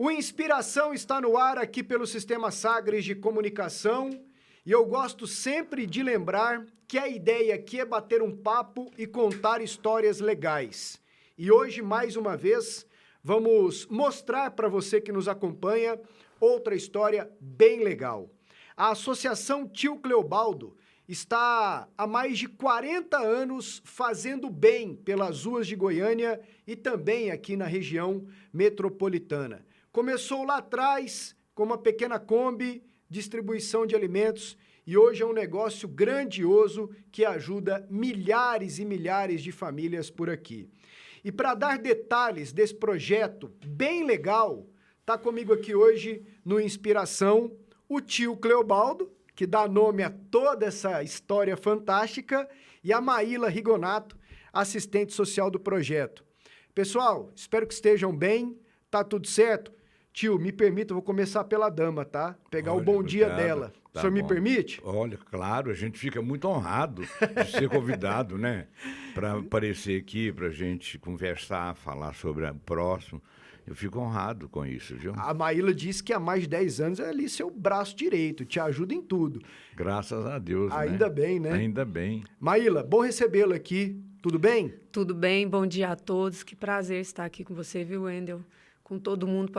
O Inspiração está no ar aqui pelo Sistema Sagres de Comunicação e eu gosto sempre de lembrar que a ideia aqui é bater um papo e contar histórias legais. E hoje, mais uma vez, vamos mostrar para você que nos acompanha outra história bem legal. A Associação Tio Cleobaldo está há mais de 40 anos fazendo bem pelas ruas de Goiânia e também aqui na região metropolitana. Começou lá atrás com uma pequena Kombi, distribuição de alimentos, e hoje é um negócio grandioso que ajuda milhares e milhares de famílias por aqui. E para dar detalhes desse projeto bem legal, está comigo aqui hoje no Inspiração o tio Cleobaldo, que dá nome a toda essa história fantástica, e a Maíla Rigonato, assistente social do projeto. Pessoal, espero que estejam bem, tá tudo certo? Tio, me permita, eu vou começar pela dama, tá? Pegar o bom dia dela. Tá O senhor me bom. permite? Olha, claro, a gente fica muito honrado de ser convidado, né? Para aparecer aqui, para a gente conversar, falar sobre o próximo. Eu fico honrado com isso, viu? A Maíla disse que há mais de 10 anos é ali seu braço direito, te ajuda em tudo. Graças a Deus, Ainda né? bem, né? Ainda bem. Maíla, bom recebê-la aqui. Tudo bem? Tudo bem, bom dia a todos. Que prazer estar aqui com você, viu, Wendel? Com todo mundo,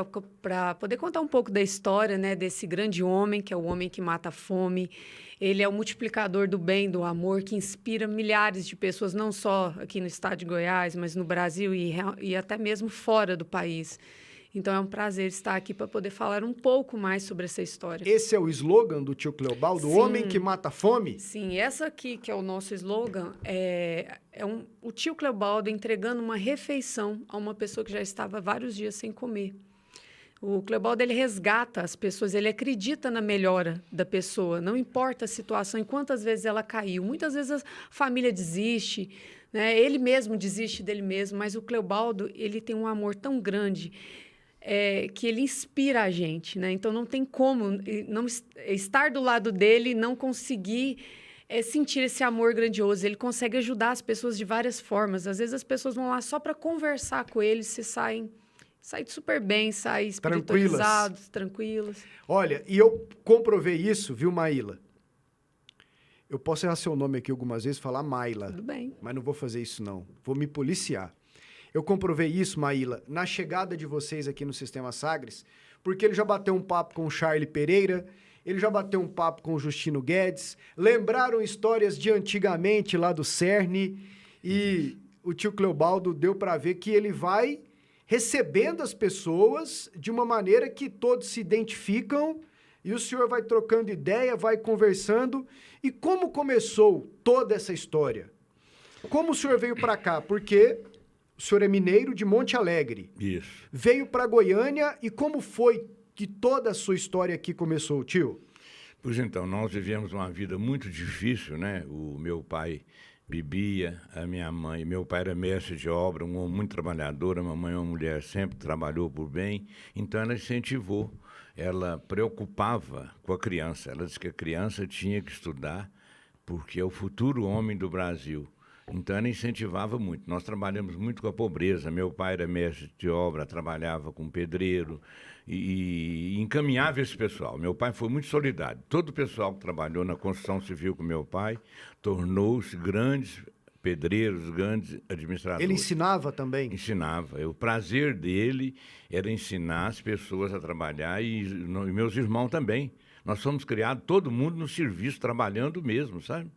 para poder contar um pouco da história, né, desse grande homem, que é o homem que mata a fome. Ele é o multiplicador do bem, do amor, que inspira milhares de pessoas, não só aqui no estado de Goiás, mas no Brasil e até mesmo fora do país. Então, é um prazer estar aqui para poder falar um pouco mais sobre essa história. Esse é o slogan do tio Cleobaldo, o Sim. homem que mata a fome? Sim, essa aqui, que é o nosso slogan, o tio Cleobaldo entregando uma refeição a uma pessoa que já estava vários dias sem comer. O Cleobaldo, ele resgata as pessoas, ele acredita na melhora da pessoa, não importa a situação e quantas vezes ela caiu. Muitas vezes a família desiste, né? Ele mesmo desiste dele mesmo, mas o Cleobaldo, ele tem um amor tão grande que ele inspira a gente, né? Então, não tem como não estar do lado dele e não conseguir sentir esse amor grandioso. Ele consegue ajudar as pessoas de várias formas. Às vezes, as pessoas vão lá só para conversar com ele, se saem super bem, saem espiritualizados, tranquilos. Olha, e eu comprovei isso, viu, Maíla? Eu posso errar seu nome aqui algumas vezes e falar Maíla. Tudo bem. Mas não vou fazer isso, não. Vou me policiar. Eu comprovei isso, Maíla, na chegada de vocês aqui no Sistema Sagres, porque ele já bateu um papo com o Charlie Pereira, ele já bateu um papo com o Justino Guedes, lembraram histórias de antigamente lá do Cerne, e o tio Cleobaldo deu para ver que ele vai recebendo as pessoas de uma maneira que todos se identificam, e o senhor vai trocando ideia, vai conversando. E como começou toda essa história? Como o senhor veio para cá? Porque o senhor é mineiro de Monte Alegre. Isso. Veio para Goiânia e como foi que toda a sua história aqui começou, tio? Pois então, nós vivemos uma vida muito difícil, né? O meu pai bebia, a minha mãe, meu pai era mestre de obra, um homem muito trabalhador, a mamãe é uma mulher sempre trabalhou por bem, então ela incentivou, ela preocupava com a criança, ela disse que a criança tinha que estudar porque é o futuro homem do Brasil. Então, ela incentivava muito. Nós trabalhamos muito com a pobreza. Meu pai era mestre de obra, trabalhava com pedreiro e encaminhava esse pessoal. Meu pai foi muito solidário. Todo o pessoal que trabalhou na construção civil com meu pai tornou-se grandes pedreiros, grandes administradores. Ele ensinava também? Ensinava. O prazer dele era ensinar as pessoas a trabalhar e meus irmãos também. Nós fomos criados, todo mundo no serviço, trabalhando mesmo, sabe?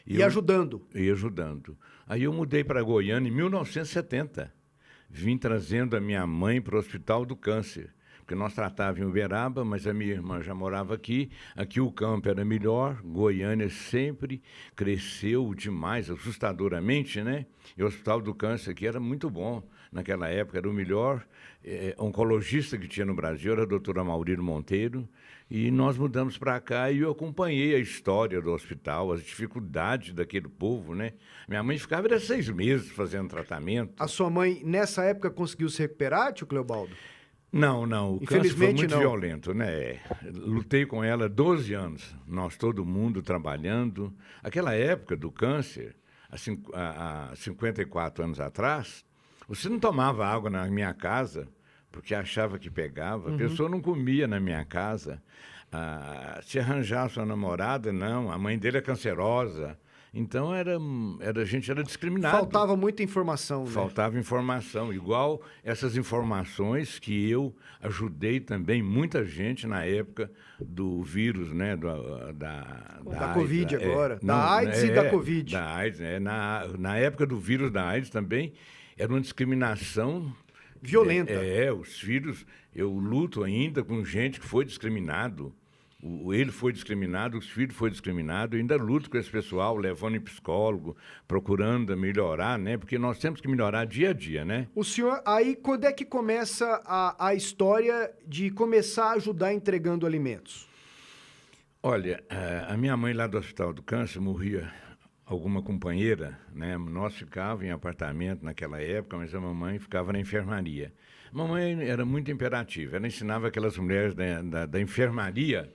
E ajudando. E ajudando. Aí eu mudei para Goiânia em 1970. Vim trazendo a minha mãe para o Hospital do Câncer. Porque nós tratávamos em Uberaba, mas a minha irmã já morava aqui. Aqui o campo era melhor. Goiânia sempre cresceu demais, assustadoramente, né? E o Hospital do Câncer aqui era muito bom. Naquela época era o melhor oncologista que tinha no Brasil, era a doutora Maurino Monteiro. E nós mudamos para cá e eu acompanhei a história do hospital, as dificuldades daquele povo, né? Minha mãe ficava 6 meses fazendo tratamento. A sua mãe, nessa época, conseguiu se recuperar, tio Cleobaldo? Não, o câncer foi muito violento, né? Lutei com ela 12 anos, nós todo mundo trabalhando. Aquela época do câncer, há 54 anos atrás, você não tomava água na minha casa porque achava que pegava. A pessoa não comia na minha casa. Se arranjasse uma namorada, não. A mãe dele é cancerosa. Então, a gente era discriminado. Faltava muita informação, né? Faltava informação. Igual essas informações que eu ajudei também muita gente na época do vírus, né? Da AIDS, Covid agora. Não, da AIDS e da Covid. Da AIDS, né? Na época do vírus da AIDS também, era uma discriminação... violenta. Os filhos... Eu luto ainda com gente que foi discriminado. Ele foi discriminado, os filhos foram discriminados. Eu ainda luto com esse pessoal, levando em psicólogo, procurando melhorar, né? Porque nós temos que melhorar dia a dia, né? O senhor, aí, quando é que começa a história de começar a ajudar entregando alimentos? Olha, a minha mãe lá do Hospital do Câncer morria alguma companheira, né? Nós ficávamos em apartamento naquela época, mas a mamãe ficava na enfermaria. A mamãe era muito imperativa. Ela ensinava aquelas mulheres da enfermaria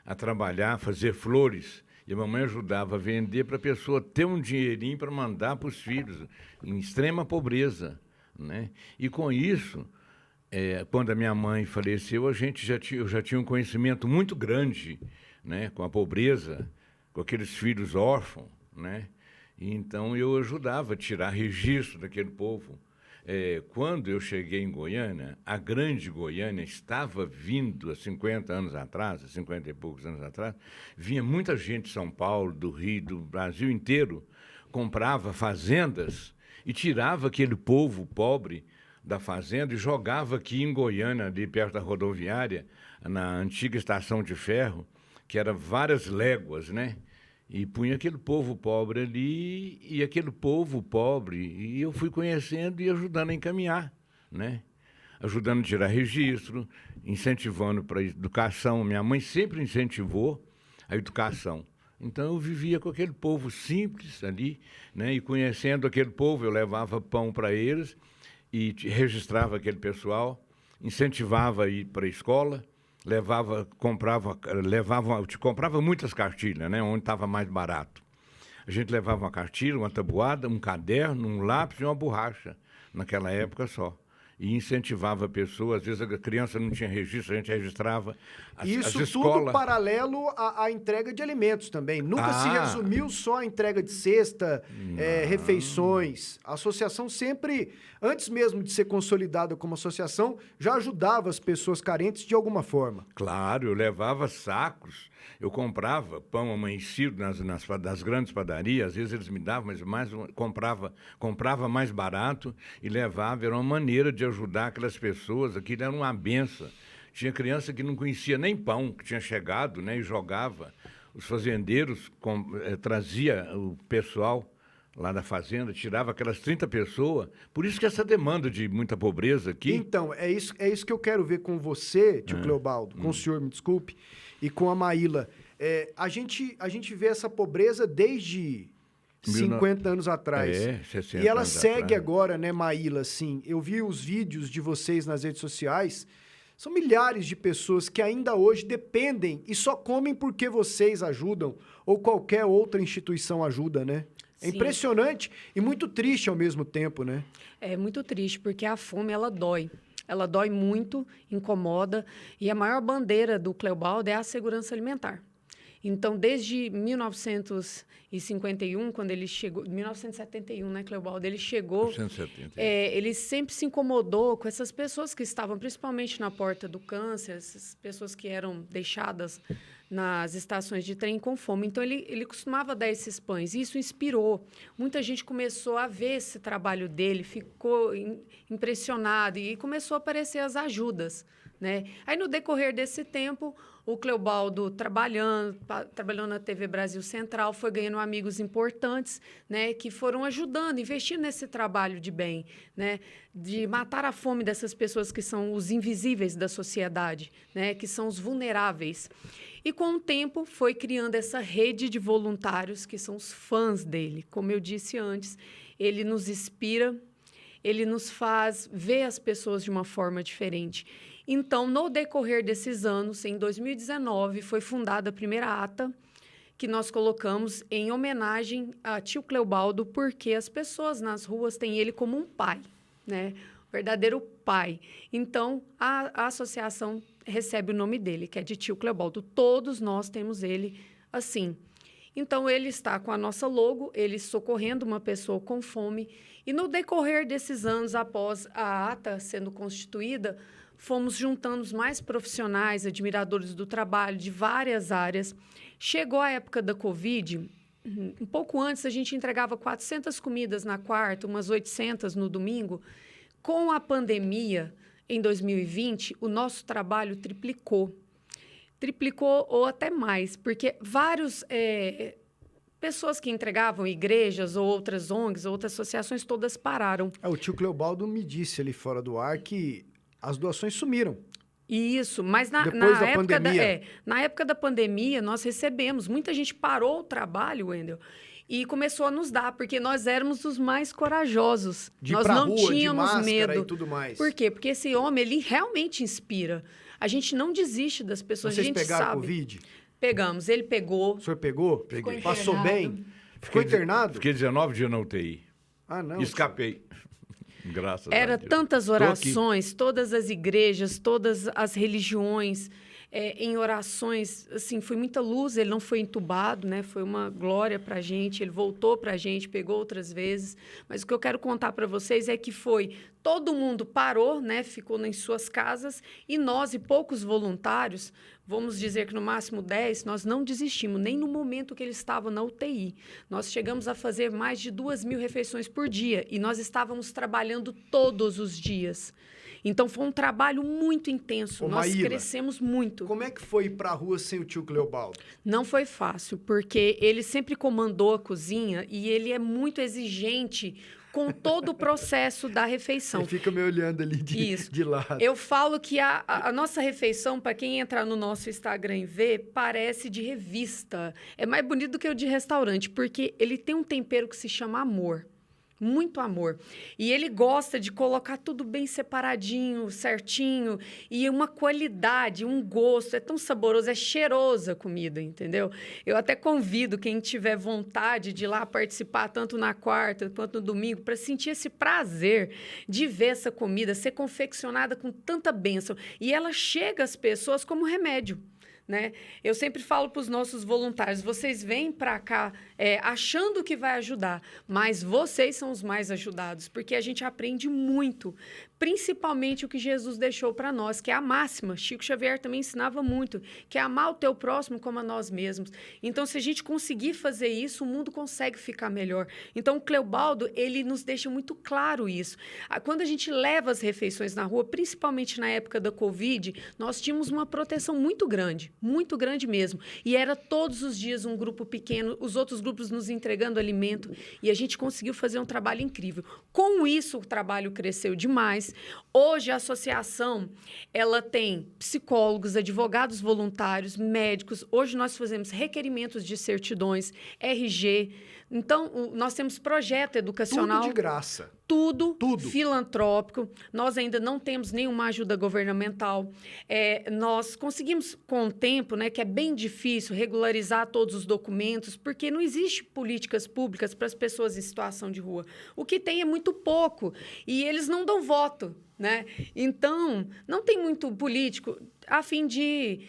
a trabalhar, a fazer flores, e a mamãe ajudava a vender para a pessoa ter um dinheirinho para mandar para os filhos, em extrema pobreza, né? E com isso, quando a minha mãe faleceu, eu já tinha um conhecimento muito grande, né? Com a pobreza, com aqueles filhos órfãos, né? E então eu ajudava a tirar registro daquele povo. Quando eu cheguei em Goiânia, a grande Goiânia estava vindo há 50 anos atrás, há 50 e poucos anos atrás, vinha muita gente de São Paulo, do Rio, do Brasil inteiro, comprava fazendas e tirava aquele povo pobre da fazenda e jogava aqui em Goiânia, ali perto da rodoviária, na antiga estação de ferro, que era várias léguas, né? E punha aquele povo pobre ali, e aquele povo pobre, e eu fui conhecendo e ajudando a encaminhar, né? Ajudando a tirar registro, incentivando para a educação. Minha mãe sempre incentivou a educação. Então, eu vivia com aquele povo simples ali, né? E conhecendo aquele povo, eu levava pão para eles e registrava aquele pessoal, incentivava a ir para a escola, comprava muitas cartilhas, né? Onde estava mais barato. A gente levava uma cartilha, uma tabuada, um caderno, um lápis e uma borracha, naquela época só. E incentivava a pessoa, às vezes a criança não tinha registro, a gente registrava as escolas. Tudo paralelo à entrega de alimentos também. Nunca se resumiu só a entrega de cesta, refeições. A associação sempre, antes mesmo de ser consolidada como associação, já ajudava as pessoas carentes de alguma forma. Claro, eu levava sacos. Eu comprava pão amanhecido das grandes padarias, às vezes eles me davam, mas comprava mais barato e levava. Era uma maneira de ajudar aquelas pessoas. Aquilo era uma benção. Tinha criança que não conhecia nem pão, que tinha chegado, né, e jogava. Os fazendeiros trazia o pessoal lá da fazenda, tirava aquelas 30 pessoas. Por isso que essa demanda de muita pobreza aqui... Então, é isso que eu quero ver com você, tio Cleobaldo, com o senhor, me desculpe, e com a Maíla. A gente vê essa pobreza desde 50 anos atrás. 60 e ela anos segue atrás. agora, né, Maíla? Assim, eu vi os vídeos de vocês nas redes sociais. São milhares de pessoas que ainda hoje dependem e só comem porque vocês ajudam ou qualquer outra instituição ajuda, né? É Sim. impressionante e muito triste ao mesmo tempo, né? É muito triste, porque a fome, ela dói. Ela dói muito, incomoda, e a maior bandeira do Cleobaldo é a segurança alimentar. Então, desde 1951, quando ele chegou... 1971, né, Cleobaldo? Ele chegou... 1971. Ele sempre se incomodou com essas pessoas que estavam, principalmente na porta do câncer, essas pessoas que eram deixadas nas estações de trem com fome. Então, ele costumava dar esses pães. E isso inspirou. Muita gente começou a ver esse trabalho dele, ficou impressionado e começou a aparecer as ajudas, né? Aí, no decorrer desse tempo, o Cleobaldo trabalhando na TV Brasil Central, foi ganhando amigos importantes, né, que foram ajudando, investindo nesse trabalho de bem, né, de matar a fome dessas pessoas que são os invisíveis da sociedade, né, que são os vulneráveis. E, com o tempo, foi criando essa rede de voluntários que são os fãs dele. Como eu disse antes, ele nos inspira, ele nos faz ver as pessoas de uma forma diferente. Então, no decorrer desses anos, em 2019, foi fundada a primeira ata que nós colocamos em homenagem a tio Cleobaldo, porque as pessoas nas ruas têm ele como um pai, né? verdadeiro pai. Então, a associação recebe o nome dele, que é de tio Cleobaldo. Todos nós temos ele assim. Então, ele está com a nossa logo, ele socorrendo uma pessoa com fome. E no decorrer desses anos, após a ata sendo constituída, fomos juntando mais profissionais, admiradores do trabalho de várias áreas. Chegou a época da Covid, um pouco antes a gente entregava 400 comidas na quarta, umas 800 no domingo. Com a pandemia, em 2020, o nosso trabalho triplicou ou até mais, porque vários pessoas que entregavam, igrejas ou outras ONGs, outras associações, todas pararam. O tio Cleobaldo me disse ali fora do ar que as doações sumiram. Isso, mas na época da pandemia, nós recebemos. Muita gente parou o trabalho, Wendel, e começou a nos dar, porque nós éramos os mais corajosos. Nós não tínhamos medo. E tudo mais. Por quê? Porque esse homem, ele realmente inspira. A gente não desiste das pessoas. Vocês a gente pegaram sabe. Covid? Pegamos. Ele pegou. O senhor pegou? Peguei. Passou bem? Ficou internado? Fiquei 19 dias na UTI. Ah, não. Escapei. Graças a Deus. Era tantas orações, todas as igrejas, todas as religiões, em orações, assim, foi muita luz. Ele não foi entubado, né? Foi uma glória para a gente. Ele voltou para a gente, pegou outras vezes. Mas o que eu quero contar para vocês é que todo mundo parou, né? Ficou em suas casas e nós e poucos voluntários, vamos dizer que no máximo 10, nós não desistimos, nem no momento que ele estava na UTI. Nós chegamos a fazer mais de 2.000 refeições por dia e nós estávamos trabalhando todos os dias. Então, foi um trabalho muito intenso. Nós crescemos muito. Como é que foi ir para a rua sem o tio Cleobaldo? Não foi fácil, porque ele sempre comandou a cozinha e ele é muito exigente com todo o processo da refeição. Você fica me olhando ali de lado. Eu falo que a nossa refeição, para quem entrar no nosso Instagram e ver, parece de revista. É mais bonito do que o de restaurante, porque ele tem um tempero que se chama amor. Muito amor. E ele gosta de colocar tudo bem separadinho, certinho, e uma qualidade, um gosto. É tão saboroso, é cheirosa a comida, entendeu? Eu até convido quem tiver vontade de ir lá participar, tanto na quarta quanto no domingo, para sentir esse prazer de ver essa comida ser confeccionada com tanta bênção. E ela chega às pessoas como remédio. Né? Eu sempre falo para os nossos voluntários, vocês vêm para cá achando que vai ajudar, mas vocês são os mais ajudados, porque a gente aprende muito, principalmente o que Jesus deixou para nós, que é a máxima. Chico Xavier também ensinava muito, que é amar o teu próximo como a nós mesmos. Então, se a gente conseguir fazer isso, o mundo consegue ficar melhor. Então, o Cleobaldo, ele nos deixa muito claro isso. Quando a gente leva as refeições na rua, principalmente na época da Covid, nós tínhamos uma proteção muito grande mesmo. E era todos os dias um grupo pequeno, os outros grupos nos entregando alimento, e a gente conseguiu fazer um trabalho incrível. Com isso, o trabalho cresceu demais. Hoje, a associação, ela tem psicólogos, advogados voluntários, médicos. Hoje, nós fazemos requerimentos de certidões, RG. Então, nós temos projeto educacional. Tudo de graça. Tudo filantrópico. Nós ainda não temos nenhuma ajuda governamental. Nós conseguimos, com o tempo, né, que é bem difícil regularizar todos os documentos, porque não existe políticas públicas para as pessoas em situação de rua. O que tem é muito pouco. E eles não dão voto, né? Então, não tem muito político a fim de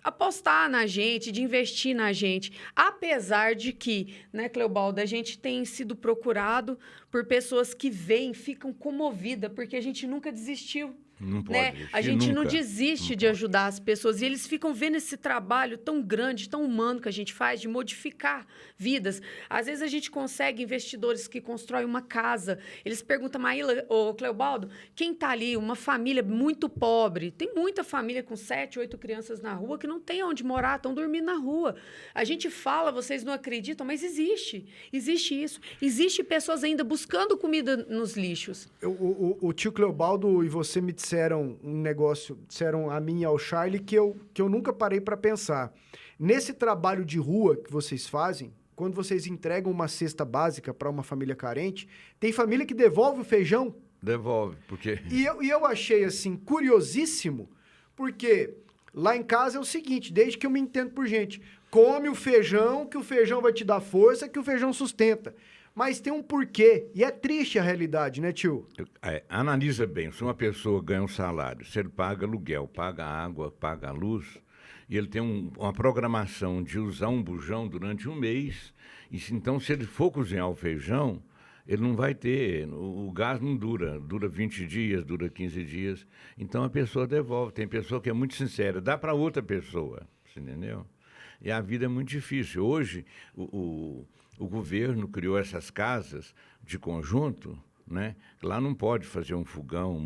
apostar na gente, de investir na gente. Apesar de que, né, Cleobaldo, a gente tem sido procurado por pessoas que vêm, ficam comovidas, porque a gente nunca desistiu. Não pode, né? A gente nunca. não desiste de ajudar as pessoas. E eles ficam vendo esse trabalho tão grande, tão humano que a gente faz de modificar vidas. Às vezes a gente consegue investidores que constroem uma casa. Eles perguntam, Maíla, ô Cleobaldo, quem está ali? Uma família muito pobre. Tem muita família com 7, 8 crianças na rua que não tem onde morar, estão dormindo na rua. A gente fala, vocês não acreditam, mas existe. Existe isso. Existe pessoas ainda buscando comida nos lixos. O tio Cleobaldo e você me disseram um negócio, disseram a mim e ao Charlie, que eu nunca parei para pensar. Nesse trabalho de rua que vocês fazem, quando vocês entregam uma cesta básica para uma família carente, tem família que devolve o feijão? Devolve, porque... E eu achei, assim, curiosíssimo, porque lá em casa é o seguinte, desde que eu me entendo por gente, come o feijão, que o feijão vai te dar força, que o feijão sustenta. Mas tem um porquê. E é triste a realidade, né, tio? Analisa bem, se uma pessoa ganha um salário, se ele paga aluguel, paga água, paga a luz, e ele tem uma programação de usar um bujão durante um mês, então se ele for cozinhar o feijão, ele não vai ter, o gás não dura 20 dias, dura 15 dias, então a pessoa devolve. Tem pessoa que é muito sincera, dá para outra pessoa, você entendeu? E a vida é muito difícil. Hoje, o governo criou essas casas de conjunto, né? Lá não pode fazer um fogão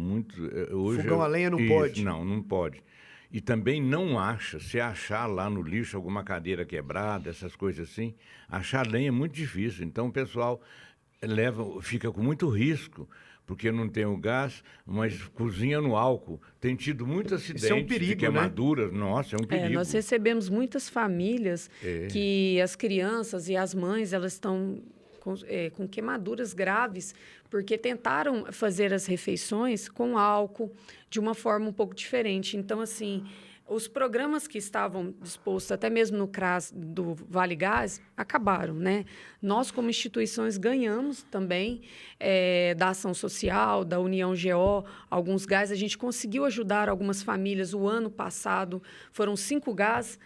hoje fogão a lenha não pode. Não pode. E também não acha, se achar lá no lixo alguma cadeira quebrada, essas coisas assim, achar lenha é muito difícil. Então o pessoal fica com muito risco, porque não tem o gás, mas cozinha no álcool. Tem tido muitos acidentes. Isso é um perigo, de queimaduras. Né? Nossa, é um perigo. Nós recebemos muitas famílias que as crianças e as mães, elas estão com queimaduras graves, porque tentaram fazer as refeições com álcool de uma forma um pouco diferente. Então, assim, os programas que estavam dispostos, até mesmo no CRAS do Vale Gás, acabaram, né? Nós, como instituições, ganhamos também da Ação Social, da União GO, alguns gás. A gente conseguiu ajudar algumas famílias. O ano passado foram 5 gás,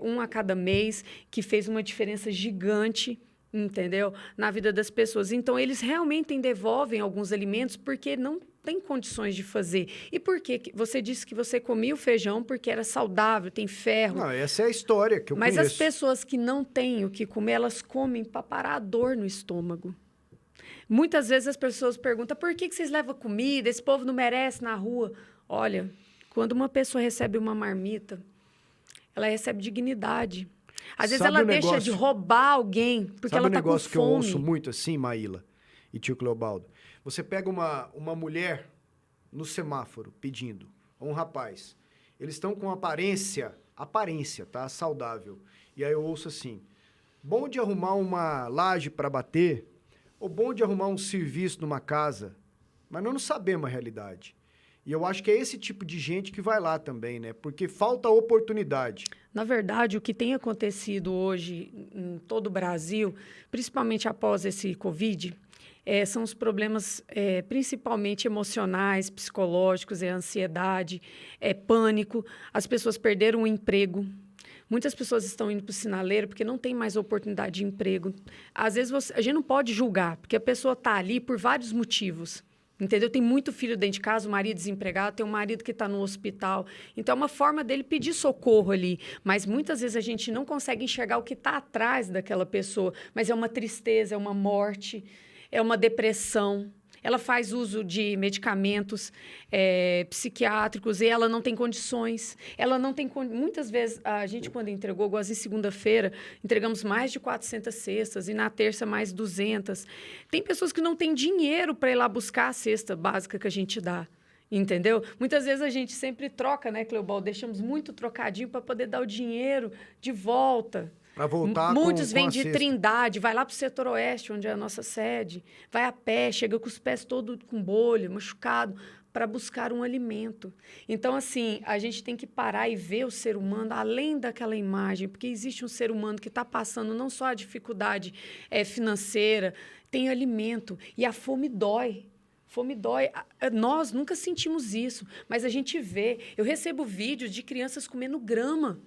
um a cada mês, que fez uma diferença gigante, entendeu? Na vida das pessoas. Então, eles realmente devolvem alguns alimentos porque não tem condições de fazer. E por quê? Você disse que você comia o feijão porque era saudável, tem ferro. Não, essa é a história que eu conheço. Mas as pessoas que não têm o que comer, elas comem para parar a dor no estômago. Muitas vezes as pessoas perguntam, por que vocês levam comida? Esse povo não merece na rua. Olha, quando uma pessoa recebe uma marmita, ela recebe dignidade. Às vezes ela deixa de roubar alguém porque ela está com fome. Sabe um negócio que eu ouço muito assim, Maíla e tio Cleobaldo? Você pega uma mulher no semáforo pedindo, ou um rapaz. Eles estão com aparência, tá? Saudável. E aí eu ouço assim, bom de arrumar uma laje para bater, ou bom de arrumar um serviço numa casa, mas nós não sabemos a realidade. E eu acho que é esse tipo de gente que vai lá também, né? Porque falta oportunidade. Na verdade, o que tem acontecido hoje em todo o Brasil, principalmente após esse Covid, são os problemas principalmente emocionais, psicológicos, ansiedade, pânico. As pessoas perderam o emprego. Muitas pessoas estão indo para o sinaleiro porque não tem mais oportunidade de emprego. Às vezes, a gente não pode julgar, porque a pessoa está ali por vários motivos. Entendeu? Tem muito filho dentro de casa, o marido desempregado, tem um marido que está no hospital. Então, é uma forma dele pedir socorro ali. Mas, muitas vezes, a gente não consegue enxergar o que está atrás daquela pessoa. Mas é uma tristeza, é uma morte, é uma depressão. Ela faz uso de medicamentos psiquiátricos e ela não tem condições. Ela não tem... Muitas vezes, a gente, quando entregou, igual em segunda-feira, entregamos mais de 400 cestas e na terça mais 200. Tem pessoas que não têm dinheiro para ir lá buscar a cesta básica que a gente dá. Entendeu? Muitas vezes a gente sempre troca, né, Cleobaldo? Deixamos muito trocadinho para poder dar o dinheiro de volta. Para voltar Muitos com vêm a de cesta. Trindade, vai lá para o setor oeste, onde é a nossa sede, vai a pé, chega com os pés todos com bolha, machucado, para buscar um alimento. Então, assim, a gente tem que parar e ver o ser humano além daquela imagem, porque existe um ser humano que está passando não só a dificuldade financeira, tem alimento, e a fome dói. Fome dói. Nós nunca sentimos isso, mas a gente vê. Eu recebo vídeos de crianças comendo grama,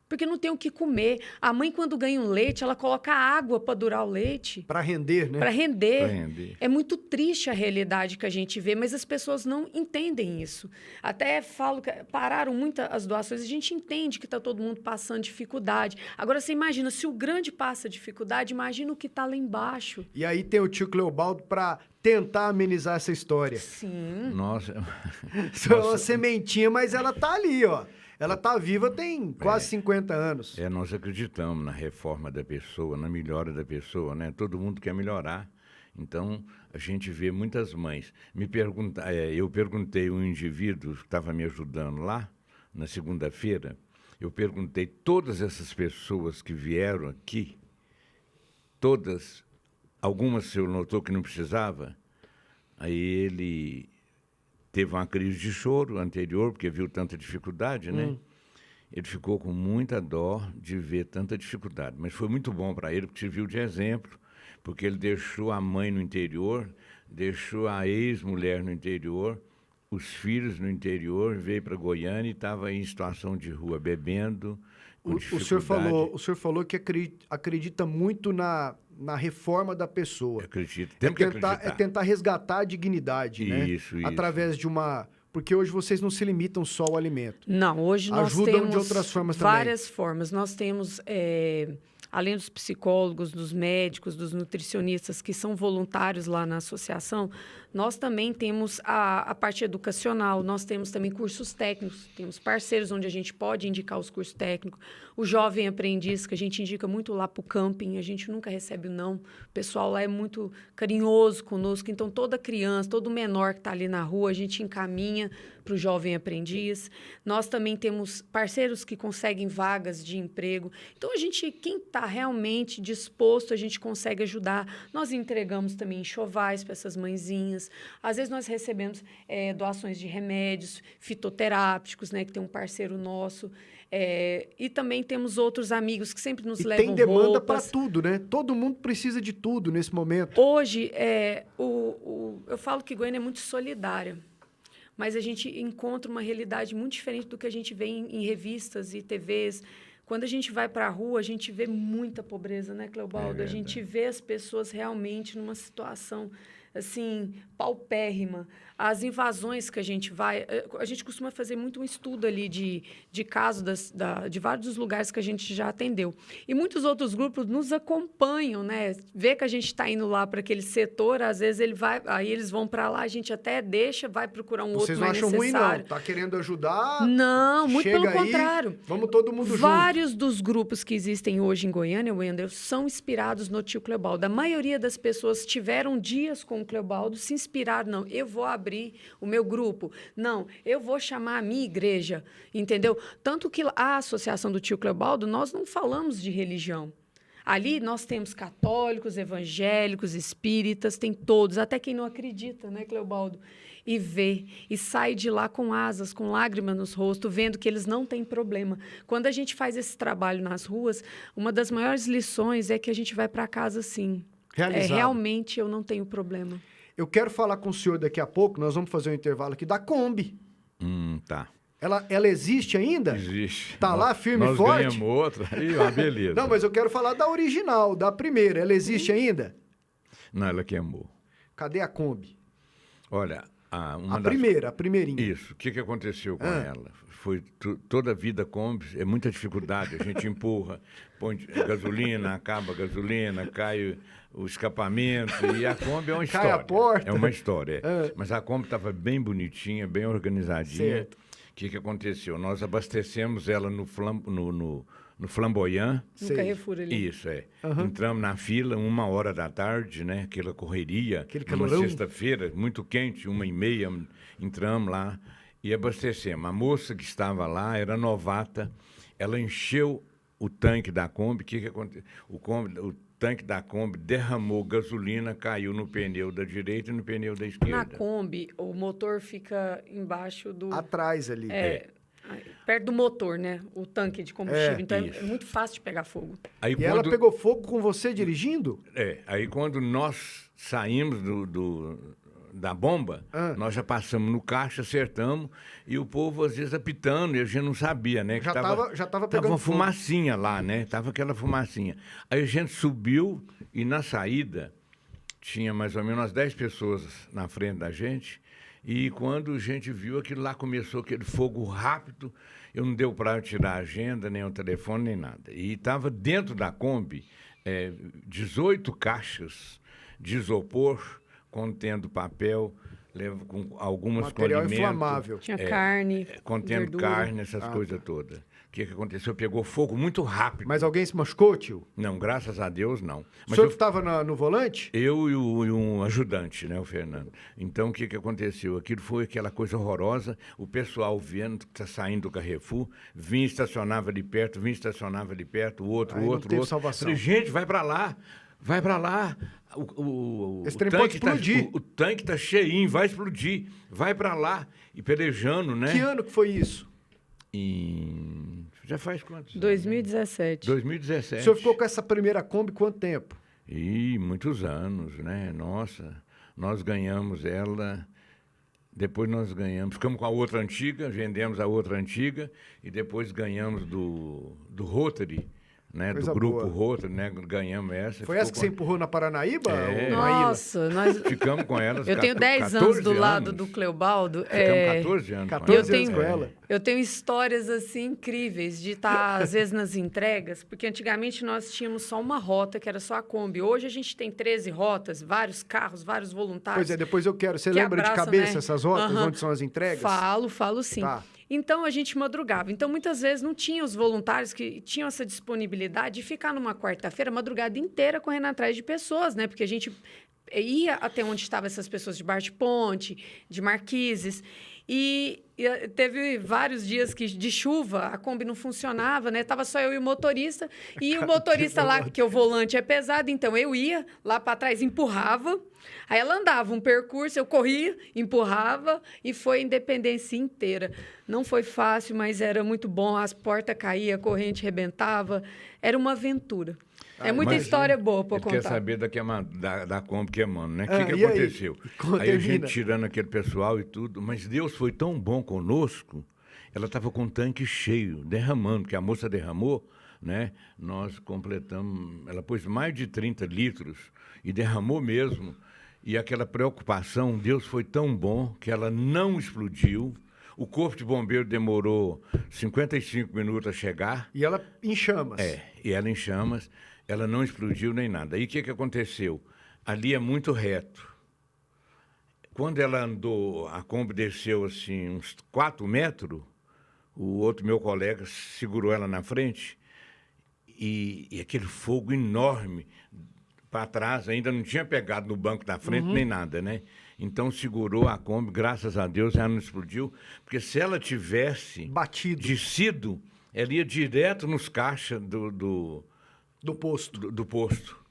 porque não tem o que comer. A mãe, quando ganha um leite, ela coloca água para durar o leite. Para render, né? Para render. É muito triste a realidade que a gente vê, mas as pessoas não entendem isso. Até falo que pararam muito as doações. A gente entende que está todo mundo passando dificuldade. Agora, você imagina, se o grande passa dificuldade, imagina o que está lá embaixo. E aí tem o tio Cleobaldo para tentar amenizar essa história. Sim. Nossa. Só uma sementinha, mas ela tá ali, ó. Ela está viva tem quase 50 anos. Nós acreditamos na reforma da pessoa, na melhora da pessoa, né? Todo mundo quer melhorar. Então, a gente vê muitas mães. Eu perguntei a um indivíduo que estava me ajudando lá, na segunda-feira, eu perguntei todas essas pessoas que vieram aqui, todas, algumas o senhor notou que não precisava, aí ele... Teve uma crise de choro anterior, porque viu tanta dificuldade, né? Ele ficou com muita dó de ver tanta dificuldade. Mas foi muito bom para ele, porque serviu de exemplo. porque ele deixou a mãe no interior, deixou a ex-mulher no interior, os filhos no interior, veio para Goiânia e estava em situação de rua, bebendo, com dificuldade. O senhor falou que acredita muito na reforma da pessoa. Acredito, temos que acreditar. É tentar resgatar a dignidade, né? Isso. Através de uma... Porque hoje vocês não se limitam só ao alimento. Não, hoje nós Ajudam temos de outras formas também. várias formas. Nós temos, além dos psicólogos, dos médicos, dos nutricionistas que são voluntários lá na associação, nós também temos a parte educacional, nós temos também cursos técnicos, temos parceiros onde a gente pode indicar os cursos técnicos, o jovem aprendiz, que a gente indica muito lá para o camping, a gente nunca recebe o não, o pessoal lá é muito carinhoso conosco, então toda criança, todo menor que está ali na rua, a gente encaminha para o jovem aprendiz. Nós também temos parceiros que conseguem vagas de emprego. Então, quem está realmente disposto, a gente consegue ajudar. Nós entregamos também enxovais para essas mãezinhas. Às vezes, nós recebemos doações de remédios fitoterápicos, né, que tem um parceiro nosso. E também temos outros amigos que sempre nos levam tem demanda roupas. para tudo, né? Todo mundo precisa de tudo nesse momento. Hoje, eu falo que Goiânia é muito solidária, mas a gente encontra uma realidade muito diferente do que a gente vê em revistas e TVs. Quando a gente vai para a rua, a gente vê muita pobreza, né, Cleobaldo? A gente vê as pessoas realmente numa situação, assim, paupérrima. As invasões que a gente vai... A gente costuma fazer muito um estudo ali de casos de vários dos lugares que a gente já atendeu. E muitos outros grupos nos acompanham, né? Vê que a gente está indo lá para aquele setor, às vezes aí eles vão para lá, a gente até deixa, vai procurar um outro mais necessário. Vocês não acham ruim, não? Tá querendo ajudar? Não, muito pelo aí, contrário. Vamos todo mundo junto. Vários dos grupos que existem hoje em Goiânia, Wendel, são inspirados no tio Cleobaldo. A maioria das pessoas tiveram dias com o Cleobaldo, se inspiraram. Não, eu vou abrir o meu grupo. Não, eu vou chamar a minha igreja, entendeu? Tanto que a associação do tio Cleobaldo, nós não falamos de religião. Ali nós temos católicos, evangélicos, espíritas, tem todos, até quem não acredita, né, Cleobaldo? E vê, e sai de lá com asas, com lágrimas nos rostos, vendo que eles não têm problema. Quando a gente faz esse trabalho nas ruas, uma das maiores lições é que a gente vai para casa assim. Realizado. Realmente eu não tenho problema. Eu quero falar com o senhor daqui a pouco, nós vamos fazer um intervalo aqui da Kombi. Tá. Ela existe ainda? Existe. Tá lá firme e forte? Nós ganhamos outra. Ih, uma beleza. Não, mas eu quero falar da original, da primeira. Ela existe ainda? Não, ela queimou. Cadê a Kombi? Olha, a primeirinha. Isso. O que aconteceu com ela? Foi toda a vida Kombi, é muita dificuldade. A gente empurra, põe gasolina, acaba a gasolina, cai o escapamento, e a Kombi é uma história. Cai a porta. É uma história. Mas a Kombi estava bem bonitinha, bem organizadinha. Certo. O que aconteceu? Nós abastecemos ela no Flamboyant. No Carrefour ali. Isso, Entramos na fila, 1h da tarde, né? Aquela correria. Aquele numa calorão. sexta-feira, muito quente, 1h30, entramos lá e abastecemos. A moça que estava lá era novata, ela encheu o tanque da Kombi. O que aconteceu? O tanque da Kombi derramou gasolina, caiu no pneu da direita e no pneu da esquerda. Na Kombi, o motor fica embaixo do... Atrás ali. Perto do motor, né? O tanque de combustível. Então, isso. é muito fácil de pegar fogo. Aí, E ela pegou fogo com você dirigindo? Aí quando nós saímos da bomba, nós já passamos no caixa, acertamos, e o povo às vezes apitando, e a gente não sabia, né? Que já tava pegando tava uma fogo. fumacinha lá, né? Tava aquela fumacinha. Aí a gente subiu, e na saída tinha mais ou menos umas 10 pessoas na frente da gente, e quando a gente viu aquilo lá, começou aquele fogo rápido, eu não deu para tirar a agenda, nem o telefone, nem nada. E estava dentro da Kombi 18 caixas de isopor, contendo papel, com algumas Material condimentos. inflamável. Tinha carne, contendo verdura. carne, essas coisas todas. O que aconteceu? Pegou fogo muito rápido. Mas alguém se machucou, tio? Não, graças a Deus, não. O Mas senhor que estava no volante? eu e um ajudante, né, o Fernando. Então, o que aconteceu? Aquilo foi aquela coisa horrorosa. O pessoal vendo que está saindo do Carrefour, vinha, estacionava ali perto, o outro, Aí o não outro, teve outro. salvação. Falei, gente, vai para lá. Vai para lá. Esse trem pode explodir. O tanque tá cheinho, vai explodir. Vai para lá. E pelejando, né? Que ano que foi isso? Já faz quantos? 2017. 2017. O senhor ficou com essa primeira Kombi quanto tempo? E muitos anos, né? Nossa, nós ganhamos ela, depois nós ganhamos, ficamos com a outra antiga, vendemos a outra antiga e depois ganhamos do Rotary, né? Coisa do grupo boa. Rotary, né? Ganhamos essa. Foi essa que você empurrou na Paranaíba? É. Ou na ilha? Nossa, nós... Ficamos com elas. Eu tenho 10 anos do lado do Cleobaldo. Ficamos 14 anos. 14 anos com ela. Eu tenho histórias assim incríveis de estar, às vezes, nas entregas, porque antigamente nós tínhamos só uma rota, que era só a Kombi. Hoje a gente tem 13 rotas, vários carros, vários voluntários. Pois é, depois eu quero. Você que lembra de abraçam, cabeça né? essas rotas, Aham. onde são as entregas? Falo sim. Tá. Então, a gente madrugava. Então, muitas vezes, não tinha os voluntários que tinham essa disponibilidade de ficar numa quarta-feira, a madrugada inteira, correndo atrás de pessoas, né? Porque a gente ia até onde estavam essas pessoas de Bart Ponte, de Marquises. E teve vários dias que de chuva, a Kombi não funcionava, né? Tava só eu e o motorista. E o motorista lá, que o volante é pesado, então eu ia lá para trás, empurrava. Aí ela andava um percurso, eu corria, empurrava e foi a independência inteira. Não foi fácil, mas era muito bom. As portas caíam, a corrente rebentava. Era uma aventura. É muita Imagina. história boa para Ele contar. quer saber da Kombi queimando, né? O Ah, que e aí? aconteceu? Conta, Aí a termina. gente tirando aquele pessoal e tudo, mas Deus foi tão bom conosco, ela estava com o tanque cheio, derramando, que a moça derramou, né? Nós completamos, ela pôs mais de 30 litros e derramou mesmo. E aquela preocupação, Deus foi tão bom que ela não explodiu. O corpo de bombeiro demorou 55 minutos a chegar. E ela em chamas. E ela em chamas, ela não explodiu nem nada. Aí o que aconteceu? Ali é muito reto. Quando ela andou, a Kombi desceu assim uns 4 metros, o outro meu colega segurou ela na frente e aquele fogo enorme para trás, ainda não tinha pegado no banco da frente nem nada, né? Então segurou a Kombi, graças a Deus ela não explodiu, porque se ela tivesse Batido. descido, ela ia direto nos caixas do posto. do posto.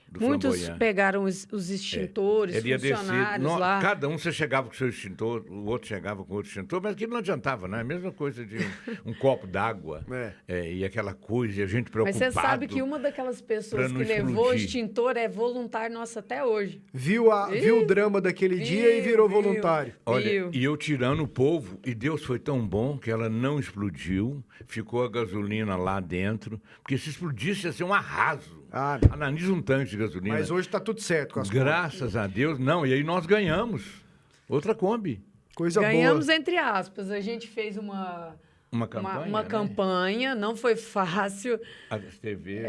Do Muitos flamboyant. pegaram os extintores, Ele ia descer, funcionários lá. cada um você chegava com o seu extintor, o outro chegava com outro extintor, mas aquilo não adiantava, não é a mesma coisa de um copo d'água e aquela coisa, e a gente Mas preocupado. você sabe que uma daquelas pessoas pra que não levou o explodir. extintor é voluntário nosso até hoje. Viu o drama daquele dia e virou voluntário. Olha, Viu? e eu tirando o povo, e Deus foi tão bom que ela não explodiu, ficou a gasolina lá dentro, porque se explodisse ia ser um arraso. Ah, Analisa um tanque de gasolina. mas hoje tá tudo certo com as Graças a Deus, não, e aí nós ganhamos outra Kombi. Coisa Ganhamos boa. entre aspas. A gente fez uma campanha, uma né? campanha, não foi fácil. As TV,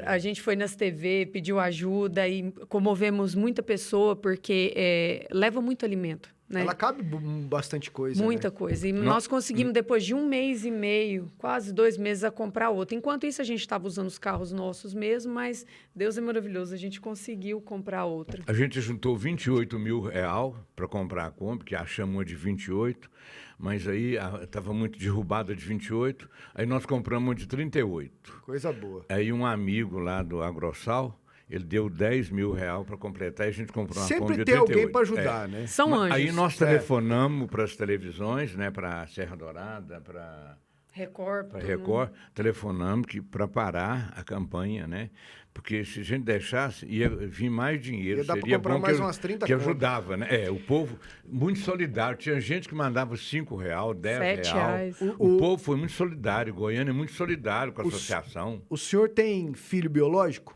A gente foi nas TV, pediu ajuda e comovemos muita pessoa, porque leva muito alimento. Né? Ela cabe bastante coisa. Muita né? coisa. E nós conseguimos, depois de 1 mês e meio, quase 2 meses, a comprar outra. Enquanto isso, a gente estava usando os carros nossos mesmo, mas Deus é maravilhoso, a gente conseguiu comprar outra. A gente juntou 28 mil real para comprar a Kombi, que achamos uma de 28, mas aí estava muito derrubada de 28, aí nós compramos uma de 38. Coisa boa. Aí um amigo lá do Agrossal, ele deu 10 mil real para completar e a gente comprou uma Kombi Sempre de tem 38. alguém para ajudar, né? São anjos. Aí nós telefonamos para as televisões, né, para Serra Dourada, para Record. para todo Record, telefonamos para parar a campanha, né? Porque se a gente deixasse, ia vir mais dinheiro. Ia dar pra seria comprar bom mais que, umas 30 que contas. ajudava, né? O povo muito solidário. Tinha gente que mandava R$5, R$10. R$7. O povo foi muito solidário. Goiânia é muito solidário com a associação. O senhor tem filho biológico?